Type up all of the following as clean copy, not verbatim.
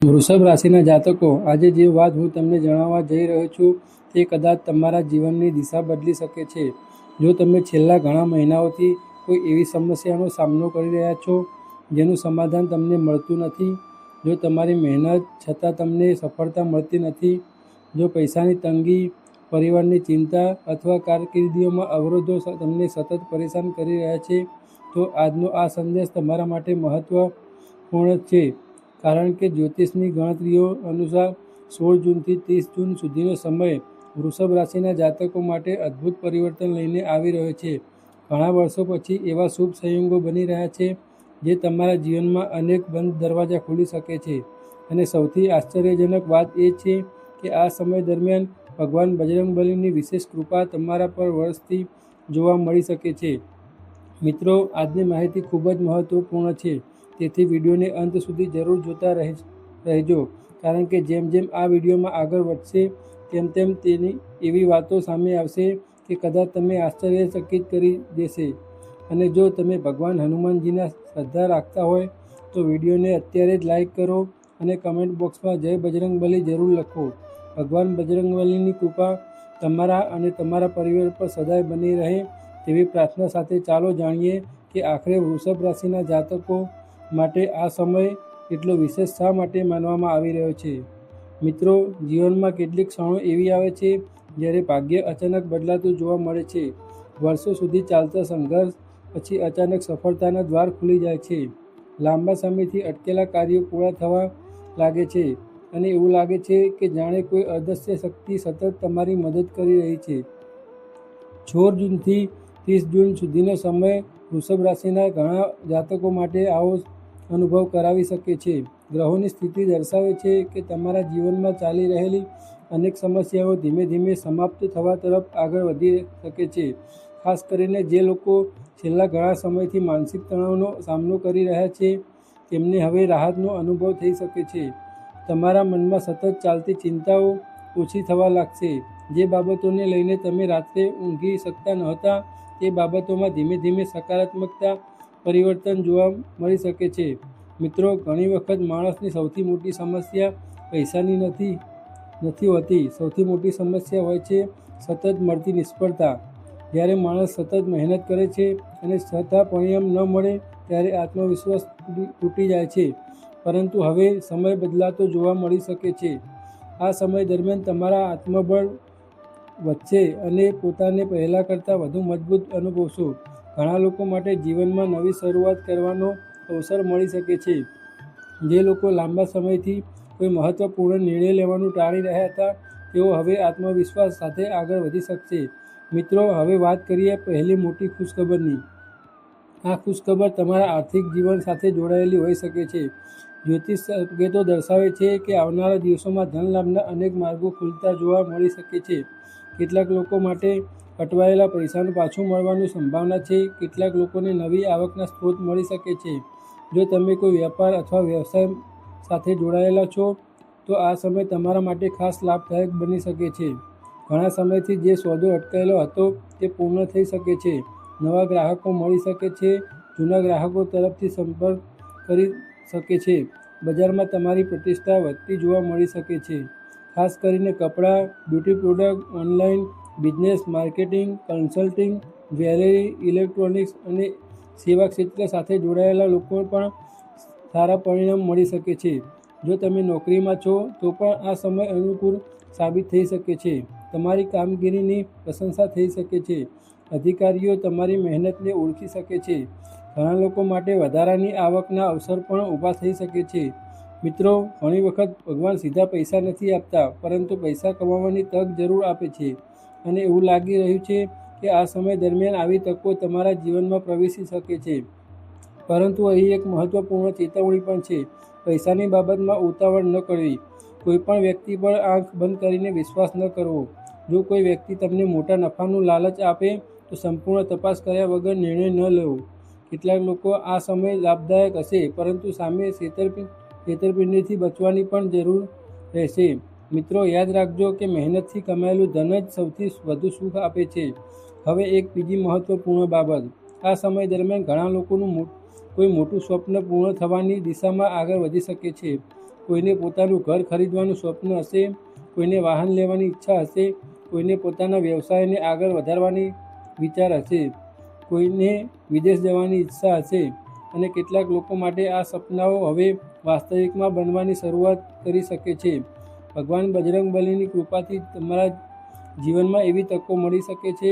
વૃષભ રાશિના જાતકો, આજે જે વાત હું તમને જણાવવા જઈ રહ્યો છું તે કદાચ તમારા જીવનની દિશા બદલી શકે છે. જો તમે છેલ્લા ઘણા મહિનાઓથી કોઈ એવી સમસ્યાનો સામનો કરી રહ્યા છો જેનું સમાધાન તમને મળતું નથી, જો તમારી મહેનત છતાં તમને સફળતા મળતી નથી, જો પૈસાની તંગી, પરિવારની ચિંતા અથવા કારકિર્દીમાં અવરોધો તમને સતત પરેશાન કરી રહ્યા છે, તો આજનો આ સંદેશ તમારા માટે મહત્વપૂર્ણ છે. કારણ કે જ્યોતિષની ગણતરીઓ અનુસાર 16 જૂનથી 30 જૂન સુધીનો સમય વૃષભ રાશિના જાતકો માટે અદ્ભુત પરિવર્તન લઈને આવી રહ્યો છે. ઘણા વર્ષો પછી એવા શુભ સંયોગો બની રહ્યા છે જે તમારા જીવનમાં અનેક બંધ દરવાજા ખોલી શકે છે. અને સૌથી આશ્ચર્યજનક વાત એ છે કે આ સમય દરમિયાન ભગવાન બજરંગબલીની વિશેષ કૃપા તમારા પર વર્ષથી જોવા મળી શકે છે. મિત્રો, આજની માહિતી ખૂબ જ મહત્વપૂર્ણ છે, તેથી વિડીયોને અંત સુધી જરૂર જોતા રહેજો, કારણ કે જેમ જેમ આ વિડીયોમાં આગળ વધશે તેમ તેમ તેની એવી વાતો સામે આવશે કે કદાચ તમે આશ્ચર્યચકિત કરી દેશે. અને જો તમે ભગવાન હનુમાનજીના શ્રદ્ધા રાખતા હોય તો વિડીયોને અત્યારે જ લાઈક કરો અને કમેન્ટ બોક્સમાં જય બજરંગબલી જરૂર લખો. ભગવાન બજરંગબલીની કૃપા તમારા અને તમારા પરિવાર પર સદાય બની રહે તેવી પ્રાર્થના સાથે ચાલો જાણીએ કે આખરે વૃષભ રાશિના જાતકો માટે આ સમય એટલો વિશેષ શા માટે માનવામાં આવી રહ્યો છે. મિત્રો, જીવનમાં કેટલીક ક્ષણો એવી આવે છે જ્યારે ભાગ્ય અચાનક બદલાતું જોવા મળે છે. વર્ષો સુધી ચાલતા સંઘર્ષ પછી અચાનક સફળતાના દ્વાર ખુલી જાય છે. લાંબા સમયથી અટકેલા કાર્યો પૂરા થવા લાગે છે અને એવું લાગે છે કે જાણે કોઈ અદૃશ્ય શક્તિ સતત તમારી મદદ કરી રહી છે. 16 જૂનથી 30 જૂન સુધીનો સમય વૃષભ રાશિના ઘણા જાતકો માટે આવો અનુભવ કરાવી શકે છે. ગ્રહોની સ્થિતિ દર્શાવે છે કે તમારા જીવનમાં ચાલી રહેલી અનેક સમસ્યાઓ ધીમે ધીમે સમાપ્ત થવા તરફ આગળ વધી શકે છે. ખાસ કરીને જે લોકો છેલ્લા ઘણા સમયથી માનસિક તણાવનો સામનો કરી રહ્યા છે તેમને હવે રાહતનો અનુભવ થઈ શકે છે. તમારા મનમાં સતત ચાલતી ચિંતાઓ ઓછી થવા લાગશે. જે બાબતોને લઈને તમે રાત્રે ઊંઘી શકતા નહોતા તે બાબતોમાં ધીમે ધીમે સકારાત્મકતા પરિવર્તન જોવા મળી શકે છે. મિત્રો, ઘણી વખત માણસની સૌથી મોટી સમસ્યા પૈસાની નથી હોતી. સૌથી મોટી સમસ્યા હોય છે સતત મળતી નિષ્ફળતા. જ્યારે માણસ સતત મહેનત કરે છે અને છતાં પરિણામ ન મળે ત્યારે આત્મવિશ્વાસ તૂટી જાય છે. પરંતુ હવે સમય બદલાતો જોવા મળી શકે છે. આ સમય દરમિયાન તમારા આત્મબળ વધશે અને પોતાને પહેલાં કરતાં વધુ મજબૂત અનુભવશો. ઘણા લોકો માટે જીવનમાં નવી શરૂઆત કરવાનો અવસર મળી શકે છે. જે લોકો લાંબા સમયથી કોઈ મહત્વપૂર્ણ નિર્ણય લેવાનું ટાળી રહ્યા હતા તેઓ હવે આત્મવિશ્વાસ સાથે આગળ વધી શકશે. મિત્રો, હવે વાત કરીએ પહેલી મોટી ખુશખબરની. આ ખુશખબર તમારા આર્થિક જીવન સાથે જોડાયેલી હોઈ શકે છે. જ્યોતિષ સંકેતો દર્શાવે છે કે આવનારા દિવસોમાં ધન લાભના અનેક માર્ગો ખુલતા જોવા મળી શકે છે. કેટલાક લોકો માટે અટવાયેલા પૈસાનું પાછું મળવાની સંભાવના છે. કેટલાક લોકોને નવી આવકના સ્ત્રોત મળી શકે છે. જો તમે કોઈ વેપાર અથવા વ્યવસાય સાથે જોડાયેલા છો તો આ સમય તમારા માટે ખાસ લાભદાયક બની શકે છે. ઘણા સમયથી જે સોદો અટકાયેલો હતો તે પૂર્ણ થઈ શકે છે. નવા ગ્રાહકો મળી શકે છે. જૂના ગ્રાહકો તરફથી સંપર્ક કરી શકે છે. બજારમાં તમારી પ્રતિષ્ઠા વધતી જોવા મળી શકે છે. ખાસ કરીને કપડાં, beauty product, online business, marketing, consulting, jewellery, electronics અને સેવા ક્ષેત્ર સાથે જોડાયેલા લોકો પણ સારા પરિણામ મળી શકે છે. જો તમે નોકરીમાં છો તો પણ આ સમય અનુકૂળ સાબિત થઈ શકે છે. તમારી કામગીરીની પ્રશંસા થઈ શકે છે. અધિકારીઓ તમારી મહેનતને ઓળખી શકે છે. ઘણા લોકો માટે વધારાની આવકના અવસર પણ ઊભા થઈ શકે છે. મિત્રો, ઘણી વખત ભગવાન સીધા પૈસા નથી આપતા, પરંતુ પૈસા કમાવાની તક જરૂર આપે છે. અને એવું લાગી રહ્યું છે કે આ સમય દરમિયાન આવી તકો તમારા જીવનમાં પ્રવેશી શકે છે. પરંતુ અહીં એક મહત્વપૂર્ણ ચેતવણી પણ છે. પૈસાની બાબતમાં ઉતાવળ ન કરવી. કોઈ પણ વ્યક્તિ પર આંખ બંધ કરીને વિશ્વાસ ન કરવો. જો કોઈ વ્યક્તિ તમને મોટા નફાનું લાલચ આપે તો સંપૂર્ણ તપાસ કર્યા વગર નિર્ણય ન લેવો. કેટલાક લોકો આ સમય લાભદાયક હશે, પરંતુ સામે છેતરપિંડીથી બચવાની પણ જરૂર રહેશે. મિત્રો, યાદ રાખજો કે મહેનતથી કમાયેલું ધન જ સૌથી વધુ સુખ આપે છે. હવે એક બીજી મહત્વપૂર્ણ બાબત. આ સમય દરમિયાન ઘણા લોકોનું કોઈ મોટું સ્વપ્ન પૂર્ણ થવાની દિશામાં આગળ વધી શકે છે. કોઈને પોતાનું ઘર ખરીદવાનું સ્વપ્ન હશે, કોઈને વાહન લેવાની ઈચ્છા હશે, કોઈને પોતાના વ્યવસાયને આગળ વધારવાની વિચાર હશે, કોઈને વિદેશ જવાની ઈચ્છા હશે અને કેટલાક લોકો માટે આ સપનાઓ હવે વાસ્તવિકમાં બનવાની શરૂઆત કરી શકે છે. ભગવાન બજરંગબલીની કૃપાથી તમારા જીવનમાં એવી તકો મળી શકે છે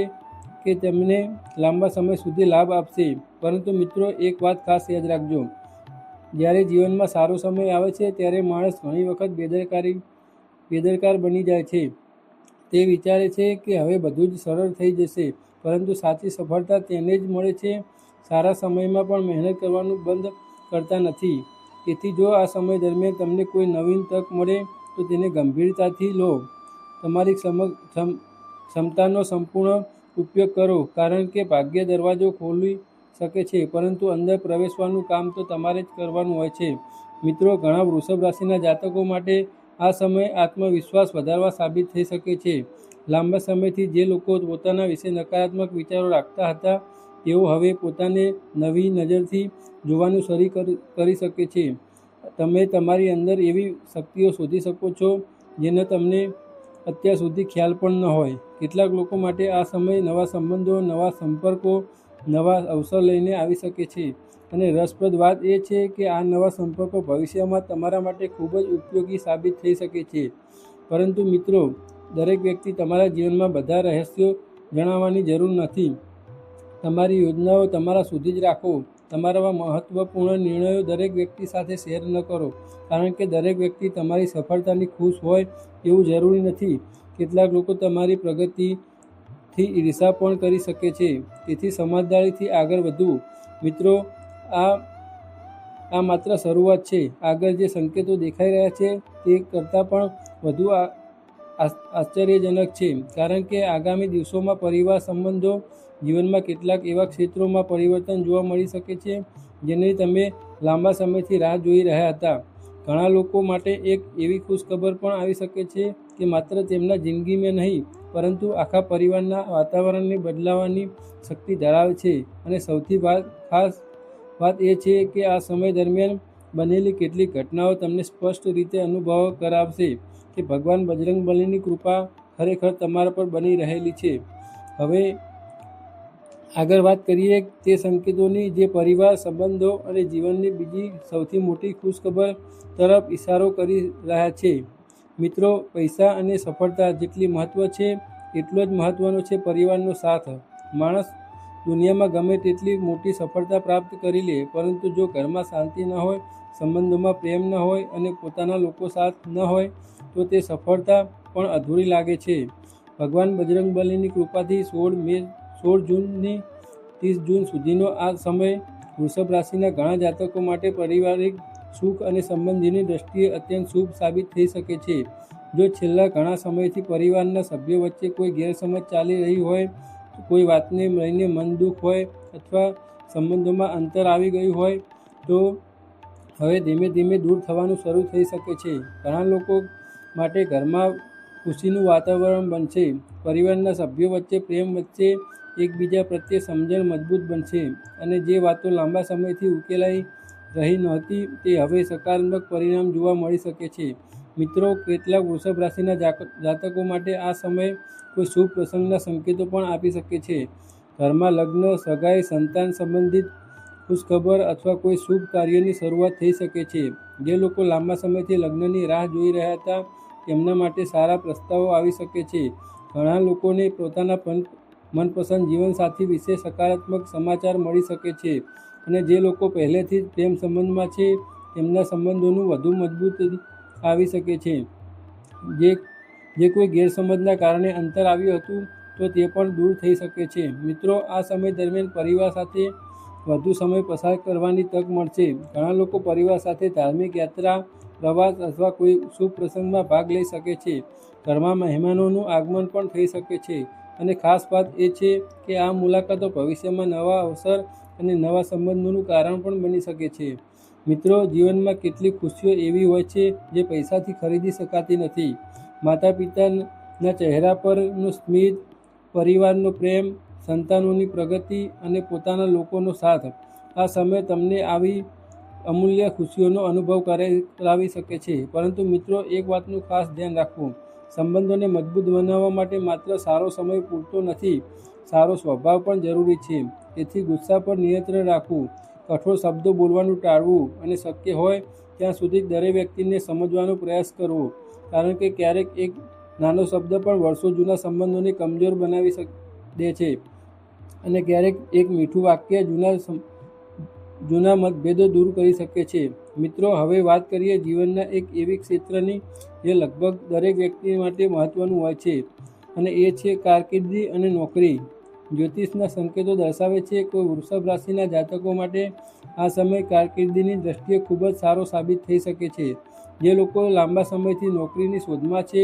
કે તમને લાંબા સમય સુધી લાભ આપશે. પરંતુ મિત્રો, એક વાત ખાસ યાદ રાખજો, જ્યારે જીવનમાં સારો સમય આવે છે ત્યારે માણસ ઘણી વખત બેદરકાર બની જાય છે. તે વિચારે છે કે હવે બધું જ સરળ થઈ જશે, પરંતુ સાચી સફળતા તેને જ મળે છે સારા સમયમાં પણ મહેનત કરવાનું બંધ કરતા નથી. તેથી જો આ સમય દરમિયાન તમને કોઈ નવીન તક મળે તો તેને ગંભીરતાથી લો. તમારી ક્ષમતાનો સંપૂર્ણ ઉપયોગ કરો, કારણ કે ભાગ્ય દરવાજો ખોલી શકે છે, પરંતુ અંદર પ્રવેશવાનું કામ તો તમારે જ કરવાનું હોય છે. મિત્રો, ઘણા વૃષભ રાશિના જાતકો માટે આ સમય આત્મવિશ્વાસ વધારવા સાબિત થઈ શકે છે. લાંબા સમયથી જે લોકો પોતાના વિશે નકારાત્મક વિચારો રાખતા હતા, તેઓ હવે પોતાને નવી નજરથી જોવાનું શરૂ કરી શકે છે. તમે તમારી અંદર એવી શક્તિઓ શોધી શકો છો જેનો તમને અત્યાર સુધી ખ્યાલ પણ ન હોય. કેટલાક લોકો માટે આ સમય નવા સંબંધો, નવા સંપર્કો, નવા અવસર લઈને આવી શકે છે. અને રસપ્રદ વાત એ છે કે આ નવા સંપર્કો ભવિષ્યમાં તમારા માટે ખૂબ જ ઉપયોગી સાબિત થઈ શકે છે. પરંતુ મિત્રો, દરેક વ્યક્તિ તમારા જીવનમાં બધા રહસ્યો જણાવવાની જરૂર નથી. તમારી યોજનાઓ તમારા સુધી જ રાખો. તમારા મહત્વપૂર્ણ નિર્ણયો દરેક વ્યક્તિ સાથે શેર ન કરો, કારણ કે દરેક વ્યક્તિ તમારી સફળતાથી ખુશ હોય એવું જરૂરી નથી. કેટલાક લોકો તમારી પ્રગતિથી ઈર્ષા પણ કરી શકે છે. તેથી સમજદારીથી આગળ વધવું. મિત્રો, આ માત્ર શરૂઆત છે. આગળ જે સંકેતો દેખાઈ રહ્યા છે તે કરતાં પણ વધુ આશ્ચર્યજનક છે, કારણ કે આગામી દિવસોમાં પરિવાર સંબંધો, જીવનમાં કેટલાક એવા ક્ષેત્રોમાં પરિવર્તન જોવા મળી શકે છે જેની તમે લાંબા સમયથી રાહ જોઈ રહ્યા હતા. ઘણા લોકો માટે એક એવી ખુશખબર પણ આવી શકે છે કે માત્ર તેમના જિંદગીમાં નહીં, પરંતુ આખા પરિવારના વાતાવરણને બદલવાની શક્તિ ધરાવે છે. અને સૌથી ખાસ વાત એ છે કે આ સમય દરમિયાન બનેલી કેટલીક ઘટનાઓ તમને સ્પષ્ટ રીતે અનુભવ કરાવશે કે ભગવાન બજરંગબલીની કૃપા ખરેખર તમારા પર બની રહેલી છે. હવે આગળ વાત કરીએ તે સંકેતોની જે પરિવાર, સંબંધો અને જીવનની બીજી સૌથી મોટી ખુશખબર તરફ ઇશારો કરી રહ્યા છે. મિત્રો, પૈસા અને સફળતા જેટલી મહત્વ છે, એટલો જ મહત્વનો છે પરિવારનો સાથ. માણસ દુનિયામાં ગમે તેટલી મોટી સફળતા પ્રાપ્ત કરી લે, પરંતુ જો ઘરમાં શાંતિ ન હોય, સંબંધોમાં પ્રેમ ન હોય અને પોતાના લોકો સાથ ન હોય, તો તે સફળતા પણ અધૂરી લાગે છે. ભગવાન બજરંગબલીની કૃપાથી 16 જૂનથી 30 જૂન સુધીનો આ સમય વૃષભ રાશિના ઘણા જાતકો માટે પારિવારિક સુખ અને સંબંધની દ્રષ્ટિએ અત્યંત શુભ સાબિત થઈ શકે છે. જો છેલ્લા ઘણા સમયથી પરિવારના સભ્યો વચ્ચે કોઈ ગેરસમજ ચાલી રહી હોય, કોઈ વાતને લઈને મન દુઃખ હોય અથવા સંબંધોમાં અંતર આવી ગયું હોય, તો હવે ધીમે ધીમે દૂર થવાનું શરૂ થઈ શકે છે. ઘણા લોકો માટે ઘરમાં ખુશીનું વાતાવરણ બનશે. પરિવારના સભ્યો વચ્ચે પ્રેમ વધશે, એકબીજા પ્રત્યે સમજણ મજબૂત બનશે અને જે વાતો લાંબા સમયથી ઉકેલાઈ રહી નહોતી તે હવે સકારાત્મક પરિણામ જોવા મળી શકે છે. મિત્રો, કેટલાક વૃષભ રાશિના જાતકો માટે આ સમય કોઈ શુભ પ્રસંગના સંકેતો પણ આપી શકે છે. ઘરમાં લગ્ન, સગાઈ, સંતાન સંબંધિત ખુશખબર અથવા કોઈ શુભ કાર્યની શરૂઆત થઈ શકે છે. જે લોકો લાંબા સમયથી લગ્નની રાહ જોઈ રહ્યા હતા, તેમના માટે સારા પ્રસ્તાવો આવી શકે છે. ઘણા લોકોને પોતાના મનપસંદ જીવનસાથી વિશે સકારાત્મક સમાચાર મળી શકે છે. અને જે લોકો પહેલેથી જ પ્રેમ સંબંધમાં છે, તેમના સંબંધોનું વધુ મજબૂત આવી શકે છે. જે કોઈ ગેરસમજના કારણે અંતર આવ્યું હતું, તો તે પણ દૂર થઈ શકે છે. મિત્રો, આ સમય દરમિયાન પરિવાર સાથે વધુ સમય પસાર કરવાની તક મળશે. ઘણા લોકો પરિવાર સાથે ધાર્મિક યાત્રા, પ્રવાસ અથવા કોઈ શુભ પ્રસંગમાં ભાગ લઈ શકે છે. ઘરમાં મહેમાનોનું આગમન પણ થઈ શકે છે. અને ખાસ વાત એ છે કે આ મુલાકાતો ભવિષ્યમાં નવા અવસર અને નવા સંબંધોનું કારણ પણ બની શકે છે. મિત્રો, જીવનમાં કેટલીક ખુશીઓ એવી હોય છે જે પૈસાથી ખરીદી શકાતી નથી. માતા-પિતાના ચહેરા પરનું સ્મિત, પરિવારનો પ્રેમ, સંતાનોની પ્રગતિ અને પોતાના લોકોનો સાથ. આ સમય તમને આવી અમૂલ્ય ખુશીઓનો અનુભવ કરાવી શકે છે. પરંતુ મિત્રો, એક વાતનું ખાસ ધ્યાન રાખવું: સંબંધોને મજબૂત બનાવવા માટે માત્ર સારો સમય પૂરતો નથી, સારો સ્વભાવ પણ જરૂરી છે. તેથી ગુસ્સા પર નિયંત્રણ રાખવું, કઠોર શબ્દો બોલવાનું ટાળવું અને શક્ય હોય ત્યાં સુધી દરેક વ્યક્તિને સમજવાનો પ્રયાસ કરવો. કારણ કે ક્યારેક એક નાનો શબ્દ પણ વર્ષો જૂના સંબંધોને કમજોર બનાવી દે છે, અને ક્યારેક એક મીઠું વાક્ય જૂના મતભેદો દૂર કરી શકે છે. મિત્રો, હવે વાત કરીએ જીવનના એક એવી ક્ષેત્રની જે લગભગ દરેક વ્યક્તિ માટે મહત્વનું હોય છે, અને એ છે કારકિર્દી અને નોકરી. જ્યોતિષના સંકેતો દર્શાવે છે કે વૃષભ રાશિના જાતકો માટે આ સમય કારકિર્દીની દ્રષ્ટિએ ખૂબ જ સારો સાબિત થઈ શકે છે. જે લોકો લાંબા સમયથી નોકરીની શોધમાં છે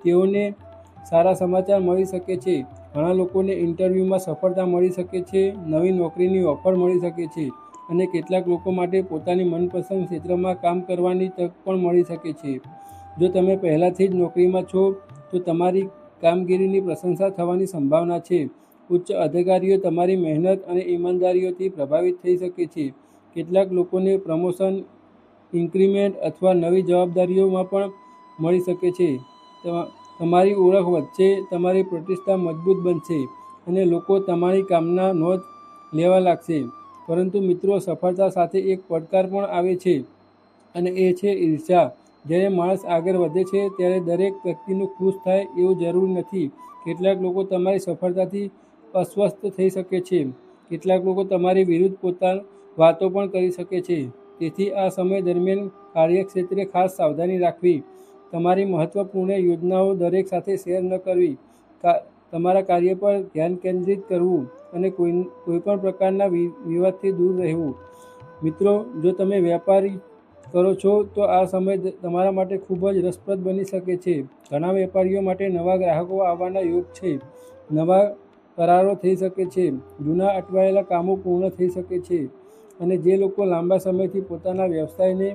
તેઓને સારા સમાચાર મળી શકે છે. ઘણા લોકોને ઇન્ટરવ્યૂમાં સફળતા મળી શકે છે, નવી નોકરીની ઓફર મળી શકે છે, અને કેટલાક લોકો માટે પોતાની મનપસંદ ક્ષેત્રમાં કામ કરવાની તક પણ મળી શકે છે. જો તમે પહેલાથી જ નોકરીમાં છો તો તમારી કામગીરીની પ્રશંસા થવાની સંભાવના છે. ઉચ્ચ અધિકારીઓ તમારી મહેનત અને ઈમાનદારીથી પ્રભાવિત થઈ શકે છે. કેટલાક લોકોને પ્રમોશન, ઇન્ક્રીમેન્ટ અથવા નવી જવાબદારીઓમાં પણ મળી શકે છે. તમારી ઓળખ વધશે, તમારી પ્રતિષ્ઠા મજબૂત બનશે અને લોકો તમારી કામના નોંધ લેવા લાગશે. પરંતુ મિત્રો, સફળતા સાથે એક પડકાર પણ આવે છે, અને એ છે ઈર્ષ્યા. જ્યારે માણસ આગળ વધે છે ત્યારે દરેક વ્યક્તિનું ખુશ થાય એવું જરૂરી નથી. કેટલાક લોકો તમારી સફળતાથી અસ્વસ્થ થઈ શકે છે. કેટલાક લોકો તમારી વિરુદ્ધ વાતો પણ કરી શકે છે. તેથી આ સમય દરમિયાન કાર્યક્ષેત્રે ખાસ સાવધાની રાખવી. તમારી મહત્વપૂર્ણ યોજનાઓ દરેક સાથે શેર ન કરવી. તમારા કાર્ય પર ધ્યાન કેન્દ્રિત કરવું અને કોઈપણ પ્રકારના વિવાદથી દૂર રહેવું. મિત્રો, જો તમે વેપારી કરો છો તો આ સમય તમારા માટે ખૂબ જ રસપ્રદ બની શકે છે. ઘણા વેપારીઓ માટે નવા ગ્રાહકો આવવાના યોગ છે. નવા કરારો થઈ શકે છે. જૂના અટવાયેલા કામો પૂર્ણ થઈ શકે છે. અને જે લોકો લાંબા સમયથી પોતાના વ્યવસાયને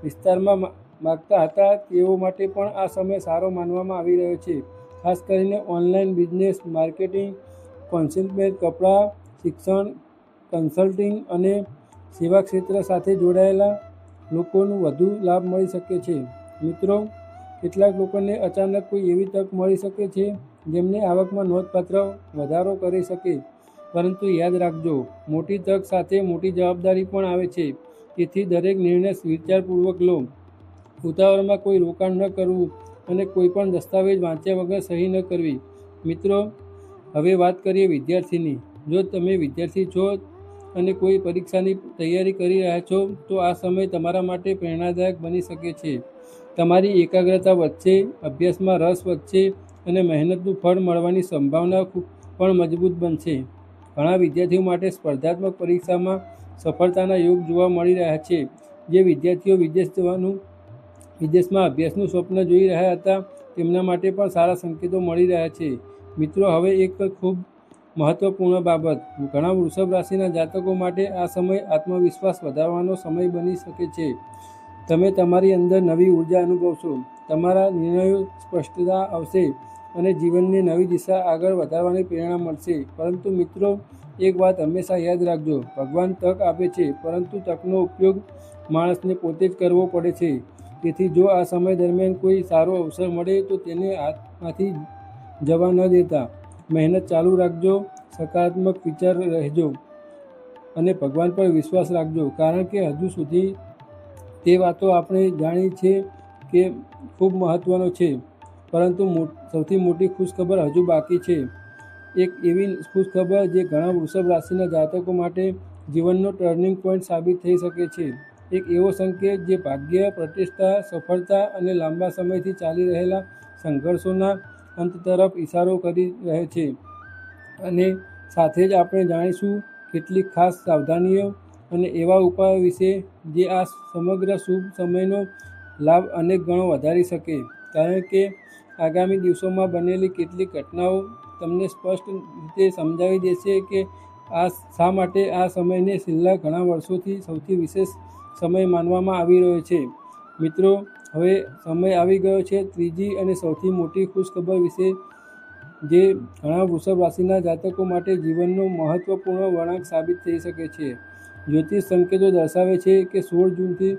વિસ્તારમાં માંગતા હતા તેઓ માટે પણ આ સમય સારો માનવામાં આવી રહ્યો છે. ખાસ કરીને ઓનલાઈન બિઝનેસ, માર્કેટિંગ, કન્સલ્ટમેન્ટ, કપડાં, શિક્ષણ, કન્સલ્ટિંગ અને સેવા ક્ષેત્ર સાથે જોડાયેલા લોકોને વધુ લાભ મળી શકે છે. મિત્રો, કેટલાક લોકોને અચાનક કોઈ એવી તક મળી શકે છે જેમની આવકમાં નોંધપાત્ર વધારો કરી શકે. પરંતુ યાદ રાખજો, મોટી તક સાથે મોટી જવાબદારી પણ આવે છે. તેથી દરેક નિર્ણય વિચારપૂર્વક લો. ઉતાવળમાં કોઈ રોકાણ ન કરવું અને કોઈ પણ દસ્તાવેજ વાંચ્યા વગર સહી ન કરવી. મિત્રો, હવે વાત કરીએ વિદ્યાર્થીની. જો તમે વિદ્યાર્થી છો અને કોઈ પરીક્ષાની તૈયારી કરી રહ્યા છો તો આ સમય તમારા માટે પ્રેરણાદાયક બની શકે છે. તમારી એકાગ્રતા વધશે, અભ્યાસમાં રસ વધશે અને મહેનતનું ફળ મળવાની સંભાવના પણ મજબૂત બનશે. ઘણા વિદ્યાર્થીઓ માટે સ્પર્ધાત્મક પરીક્ષામાં સફળતાના યોગ જોવા મળી રહ્યા છે. જે વિદ્યાર્થીઓ વિદેશમાં અભ્યાસનું સ્વપ્ન જોઈ રહ્યા હતા તેમના માટે પણ સારા સંકેતો મળી રહ્યા છે. મિત્રો, હવે એક ખૂબ મહત્વપૂર્ણ બાબત: ઘણા વૃષભ રાશિના જાતકો માટે આ સમય આત્મવિશ્વાસ વધારવાનો સમય બની શકે છે. તમે તમારી અંદર નવી ઉર્જા અનુભવશો, તમારા નિર્ણયો સ્પષ્ટતા આવશે અને જીવનની નવી દિશા આગળ વધારવાની પ્રેરણા મળશે. પરંતુ મિત્રો, એક વાત હંમેશા યાદ રાખજો: ભગવાન તક આપે છે, પરંતુ તકનો ઉપયોગ માણસને પોતે જ કરવો પડે છે. તેથી જો આ સમય દરમિયાન કોઈ સારો અવસર મળે તો તેને હાથમાંથી જવા ન દેતા. મહેનત ચાલુ રાખજો, સકારાત્મક વિચાર રહેજો અને ભગવાન પર વિશ્વાસ રાખજો. કારણ કે હજુ સુધી તે વાતો આપણે જાણી છે કે ખૂબ મહત્વનો છે. પરંતુ સૌથી મોટી ખુશખબર હજુ બાકી છે. એક એવી ખુશખબર જે ઘણા વૃષભ રાશિના જાતકો માટે જીવનનો ટર્નિંગ પોઈન્ટ સાબિત થઈ શકે છે. એક એવો સંકેત જે ભાગ્ય, પ્રતિષ્ઠા, સફળતા અને લાંબા સમયથી ચાલી રહેલા સંઘર્ષોના અંત તરફ ઇશારો કરી રહ્યો છે. અને સાથે જ આપણે જાણીશું કેટલીક ખાસ સાવધાનીઓ અને એવા ઉપાયો વિશે જે આ સમગ્ર શુભ સમયનો લાભ અનેક ગણો વધારી શકે. કારણ કે આગામી દિવસોમાં બનેલી કેટલીક ઘટનાઓ તમને સ્પષ્ટ રીતે સમજાવી દેશે કે શા માટે આ સમયને છેલ્લા ઘણા વર્ષોથી સૌથી વિશેષ સમય માનવામાં આવી રહ્યો છે. મિત્રો, હવે સમય આવી ગયો છે ત્રીજી અને સૌથી મોટી ખુશખબર વિશે, જે ઘણા વૃષભ રાશિના જાતકો માટે જીવનનો મહત્વપૂર્ણ વળાંક સાબિત થઈ શકે છે. જ્યોતિષ સંકેતો દર્શાવે છે કે 16 જૂનથી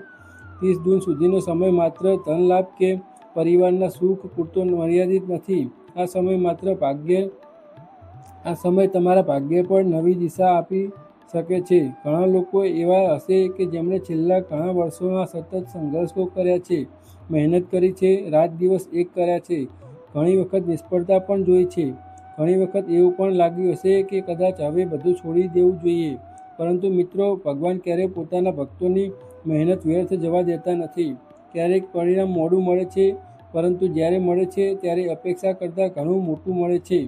30 જૂન સુધીનો સમય માત્ર ધન લાભ કે પરિવારના સુખ પૂરતો મર્યાદિત નથી. આ સમય તમારા ભાગ્ય પર નવી દિશા આપી શકે છે. ઘણા લોકો એવા હશે કે જેમણે છેલ્લા ઘણા વર્ષોમાં સતત સંઘર્ષો કર્યા છે, મહેનત કરી છે, રાત દિવસ એક કર્યા છે, ઘણી વખત નિષ્ફળતા પણ જોઈ છે. ઘણી વખત એવું પણ લાગ્યું હશે કે કદાચ હવે બધું છોડી દેવું જોઈએ. પરંતુ મિત્રો, ભગવાન ક્યારેય પોતાના ભક્તોની મહેનત વ્યર્થ જવા દેતા નથી. ક્યારેક પરિણામ મોડું મળે છે, પરંતુ જ્યારે મળે છે ત્યારે અપેક્ષા કરતાં ઘણું મોટું મળે છે.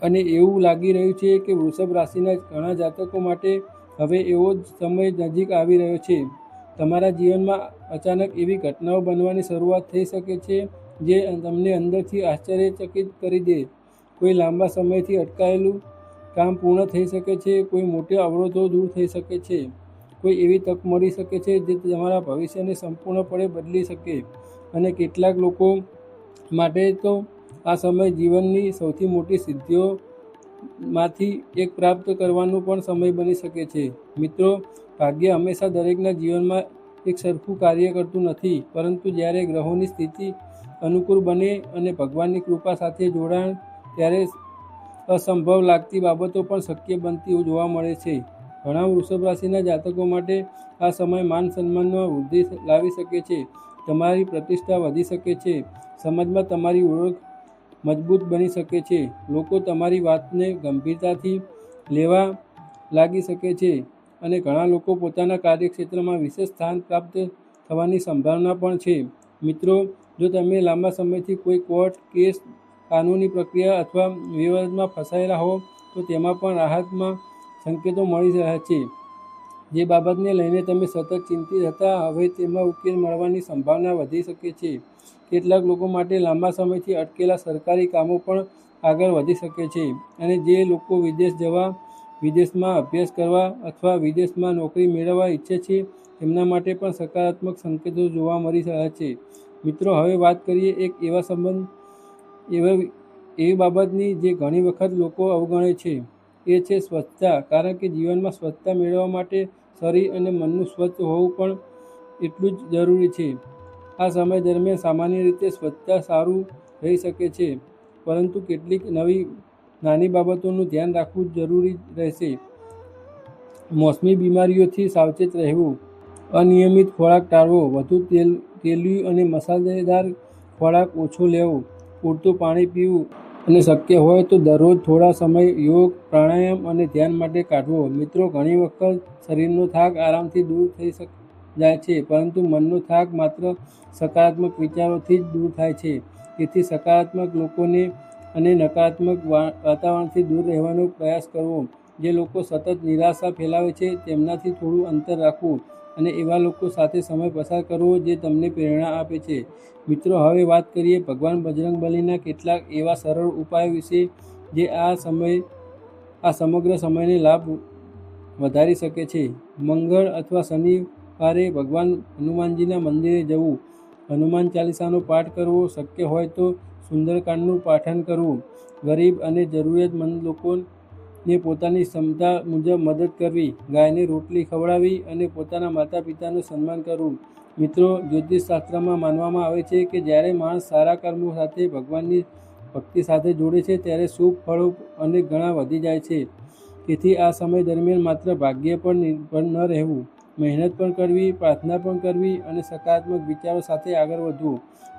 અને એવું લાગી રહ્યું છે કે વૃષભ રાશિના ઘણા જાતકો માટે હવે એવો જ સમય નજીક આવી રહ્યો છે. તમારા જીવનમાં અચાનક એવી ઘટનાઓ બનવાની શરૂઆત થઈ શકે છે જે તમને અંદરથી આશ્ચર્યચકિત કરી દે. કોઈ લાંબા સમયથી અટકાયેલું કામ પૂર્ણ થઈ શકે છે, કોઈ મોટા અવરોધો દૂર થઈ શકે છે, કોઈ એવી તક મળી શકે છે જે તમારા ભવિષ્યને સંપૂર્ણપણે બદલી શકે. અને કેટલાક લોકો માટે તો આ સમય જીવનની સૌથી મોટી સિદ્ધિઓમાંથી એક પ્રાપ્ત કરવાનો પણ સમય બની શકે છે. મિત્રો, ભાગ્ય હંમેશા દરેકના જીવનમાં એક સરખું કાર્ય કરતું નથી, પરંતુ જ્યારે ગ્રહોની સ્થિતિ અનુકૂળ બને અને ભગવાનની કૃપા સાથે જોડાણ, ત્યારે અસંભવ લાગતી બાબતો પણ શક્ય બનતી જોવા મળે છે. ઘણા વૃષભ રાશિના જાતકો માટે આ સમય માન સન્માનમાં વૃદ્ધિ લાવી શકે છે. તમારી પ્રતિષ્ઠા વધી શકે છે, સમાજમાં તમારી ઓળખ મજબૂત બની શકે છે, લોકો તમારી વાતને ગંભીરતાથી લેવા લાગી શકે છે અને ઘણા લોકો પોતાના કાર્યક્ષેત્રમાં વિશેષ સ્થાન પ્રાપ્ત થવાની સંભાવના પણ છે. મિત્રો, જો તમે લાંબા સમયથી કોઈ કોર્ટ કેસ, કાનૂની પ્રક્રિયા અથવા વિવાદમાં ફસાયેલા હો તો તેમાં પણ રાહતના સંકેતો મળી રહ્યા છે. જે બાબતને લઈને તમે સતત ચિંતિત હતા, હવે તેમાં ઉકેલ મળવાની સંભાવના વધી શકે છે. કેટલાક લોકો માટે લાંબા સમયથી અટકેલા સરકારી કામો પણ આગળ વધી શકે છે. અને જે લોકો વિદેશ જવા, વિદેશમાં અભ્યાસ કરવા અથવા વિદેશમાં નોકરી મેળવવા ઈચ્છે છે, તેમના માટે પણ સકારાત્મક સંકેતો જોવા મળી રહ્યા છે. મિત્રો, હવે વાત કરીએ એક એવી બાબતની જે ઘણી વખત લોકો અવગણે છે. એ છે સ્વચ્છતા. કારણ કે જીવનમાં સ્વચ્છતા મેળવવા માટે શરીર અને મનનું સ્વચ્છ હોવું પણ એટલું જ જરૂરી છે. આ સમય દરમિયાન સામાન્ય રીતે સ્વચ્છતા સારું રહી શકે છે, પરંતુ કેટલીક નાની બાબતોનું ધ્યાન રાખવું જરૂરી રહેશે. મોસમી બીમારીઓથી સાવચેત રહેવું, અનિયમિત ખોરાક ટાળવો, વધુ તેલિયું અને મસાલેદાર ખોરાક ઓછો લેવો, પૂરતું પાણી પીવું અને શક્ય હોય તો દરરોજ થોડા સમય યોગ, પ્રાણાયામ અને ધ્યાન માટે કાઢવો. મિત્રો, ઘણી વખત શરીરનો થાક આરામથી દૂર થઈ જાય છે, પરંતુ મનનો થાક માત્ર સકારાત્મક વિચારોથી જ દૂર થાય છે. તેથી સકારાત્મક લોકોને અને નકારાત્મક વાતાવરણથી દૂર રહેવાનો પ્રયાસ કરવો. જે લોકો સતત નિરાશા ફેલાવે છે તેમનાથી થોડું અંતર રાખવું અને એવા લોકો સાથે સમય પસાર કરવો જે તમને પ્રેરણા આપે છે. મિત્રો, હવે વાત કરીએ ભગવાન બજરંગબલીના કેટલાક એવા સરળ ઉપાયો વિશે જે આ સમગ્ર સમયને લાભ વધારી શકે છે. મંગળ અથવા શનિવારે ભગવાન હનુમાનજીના મંદિરે જવું, હનુમાન ચાલીસાનો પાઠ કરવો, શક્ય હોય તો સુંદરકાંડનું પાઠન કરવું, ગરીબ અને જરૂરિયાતમંદ લોકોને પોતાની ક્ષમતા મુજબ મદદ કરવી, ગાયને રોટલી ખવડાવવી અને પોતાના માતા પિતાનું સન્માન કરવું. મિત્રો, જ્યોતિષશાસ્ત્રમાં માનવામાં આવે છે કે જ્યારે માણસ સારા કર્મો સાથે ભગવાનની ભક્તિ સાથે જોડે છે ત્યારે શુભ ફળો અનેક ગણા વધી જાય છે. તેથી આ સમય દરમિયાન માત્ર ભાગ્ય પર નિર્ભર ન રહેવું, મહેનત પણ કરવી, પ્રાર્થના પણ કરવી અને સકારાત્મક વિચારો સાથે આગળ વધવું.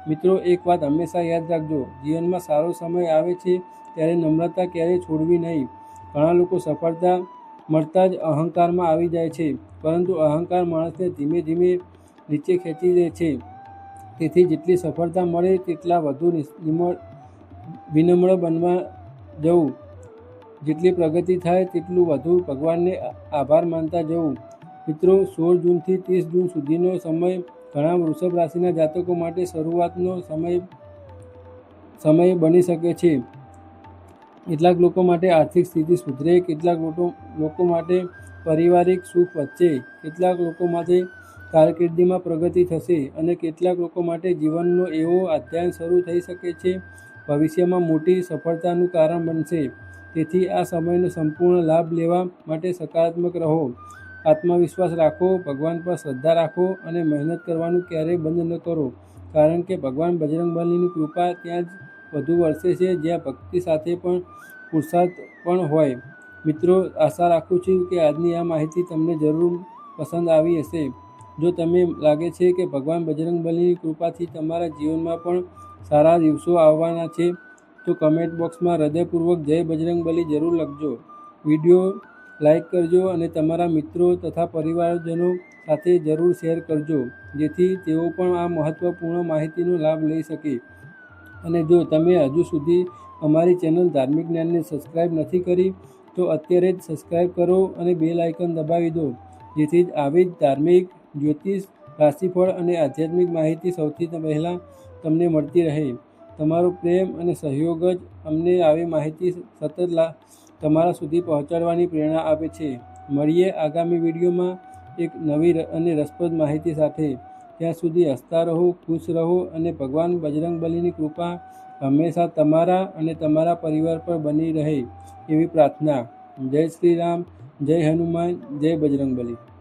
મિત્રો, એક વાત હંમેશા યાદ રાખજો, જીવનમાં સારો સમય આવે છે ત્યારે નમ્રતા ક્યારેય છોડવી નહીં. ઘણા લોકો સફળતા મળતા જ અહંકારમાં આવી જાય છે, પરંતુ અહંકાર માણસને ધીમે ધીમે નીચે ખેંચી લે છે. તેથી જેટલી સફળતા મળે તેટલા વધુ વિનમ્ર બનવા જવું, જેટલી પ્રગતિ થાય તેટલું વધુ ભગવાનને આભાર માનતા જવું. મિત્રો, 16 જૂનથી 30 જૂન સુધીનો સમય ઘણા વૃષભ રાશિના જાતકો માટે શરૂઆતનો સમય બની શકે છે. કેટલાક લોકો માટે આર્થિક સ્થિતિ સુધરે, કેટલાક લોકો માટે પારિવારિક સુખ વધશે, કેટલાક લોકો માટે કારકિર્દીમાં પ્રગતિ થશે અને કેટલાક લોકો માટે જીવનનો એવો અધ્યાય શરૂ થઈ શકે છે ભવિષ્યમાં મોટી સફળતાનું કારણ બનશે. તેથી આ સમયનો સંપૂર્ણ લાભ લેવા માટે સકારાત્મક રહો, આત્મવિશ્વાસ રાખો, ભગવાન પર શ્રદ્ધા રાખો અને મહેનત કરવાનું ક્યારેય બંધ ન કરો, કારણ કે ભગવાન બજરંગબલીની કૃપા ત્યાં જ વધુ વરસે છે જ્યાં ભક્તિ સાથે પણ પુરુષાર્થ પણ હોય. મિત્રો, આશા રાખું છું કે આજની આ માહિતી તમને જરૂર પસંદ આવી હશે. જો તમને લાગે છે કે ભગવાન બજરંગબલીની કૃપાથી તમારા જીવનમાં પણ સારા દિવસો આવવાના છે, તો કમેન્ટ બોક્સમાં હૃદયપૂર્વક જય બજરંગબલી જરૂર લખજો. વિડીયો લાઈક કરજો અને તમારા મિત્રો તથા પરિવારજનો સાથે જરૂર શેર કરજો, જેથી તેઓ પણ આ મહત્વપૂર્ણ માહિતીનો લાભ લઈ શકે. અને જો તમે હજુ સુધી અમારી ચેનલ ધાર્મિક જ્ઞાનને સબસ્ક્રાઈબ નથી કરી, તો અત્યારે જ સબસ્ક્રાઈબ કરો અને બેલ આઇકન દબાવી દો, જેથી જ આવી જ ધાર્મિક, જ્યોતિષ, રાશિફળ અને આધ્યાત્મિક માહિતી સૌથી પહેલાં તમને મળતી રહે. તમારો પ્રેમ અને સહયોગ જ અમને આવી માહિતી સતત તમારા સુધી પહોંચાડવાની પ્રેરણા આપે છે. મળીએ આગામી વિડીયોમાં એક નવી અને રસપ્રદ માહિતી સાથે. ત્યાં સુધી હસતા રહો, ખુશ રહો અને ભગવાન બજરંગબલીની કૃપા હંમેશા તમારા અને તમારા પરિવાર પર બની રહે એવી પ્રાર્થના. જય શ્રી રામ, જય હનુમાન, જય બજરંગબલી.